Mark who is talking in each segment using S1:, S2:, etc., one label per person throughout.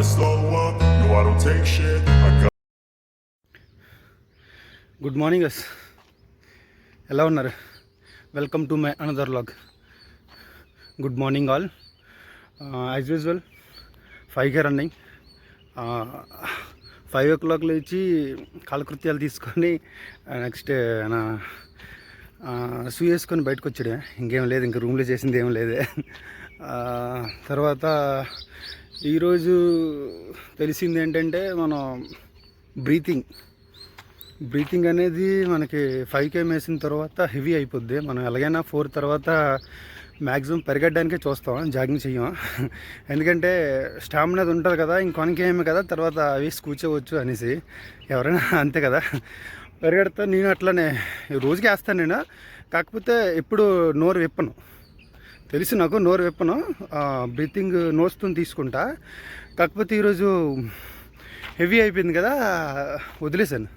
S1: never slow up, no I don't take shit.
S2: Good morning guys, ఎలా ఉన్నారు? Welcome to my another vlog. Good morning all. As usual 5కే running. 5 o'clock లేచి కాలకృత్యాలు తీసుకొని next నా shoe వేసుకొని బయటకు వచ్చాడే. ఇంకేం లేదు, ఇంక రూమ్లో చేసింది ఏం లేదే. తర్వాత ఈరోజు తెలిసింది ఏంటంటే మనం బ్రీతింగ్ అనేది మనకి 5K వేసిన తర్వాత హెవీ అయిపోద్ది. మనం ఎలాగైనా 4 తర్వాత మ్యాక్సిమం పరిగెట్టడానికే చూస్తాం, జాగింగ్ చెయ్యం. ఎందుకంటే స్టామినా ఉంటుంది కదా, ఇంకొనకేమే కదా, తర్వాత వేసి కూర్చోవచ్చు అనేసి. ఎవరైనా అంతే కదా, పరిగెడతా. నేను అట్లనే రోజుకి వేస్తాను నేను. కాకపోతే ఎప్పుడు నోరు విప్పను, తెలుసు నాకు, నోరు విప్పను. బ్రీతింగ్ నోస్తో తీసుకుంటా. కాకపోతే ఈరోజు హెవీ అయిపోయింది కదా, వదిలేశాను.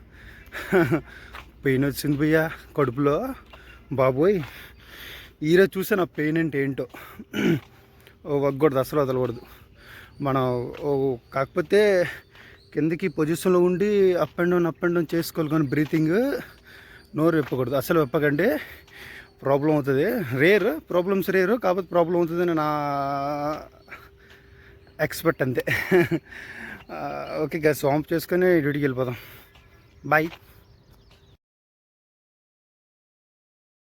S2: పెయిన్ వచ్చింది భయ్యా కడుపులో, బాబోయ్. ఈరోజు చూసాను ఆ పెయిన్ అంటే ఏంటో. వగ్గకూడదు, అసలు వదలకూడదు మనం. కాకపోతే కిందకి పొజిషన్లో ఉండి అప్ అండ్ డౌన్ చేసుకోవాలి, కానీ బ్రీతింగ్ నోరు విప్పకూడదు. అసలు విప్పకండి, ప్రాబ్లం అవుతుంది. ప్రాబ్లమ్స్ రేరు, కాకపోతే ప్రాబ్లం అవుతుంది నా ఎక్స్పెక్ట్ అంతే. ఓకే గా, స్వాంప్ చేసుకొని డ్యూటీకి వెళ్ళిపోదాం. బాయ్.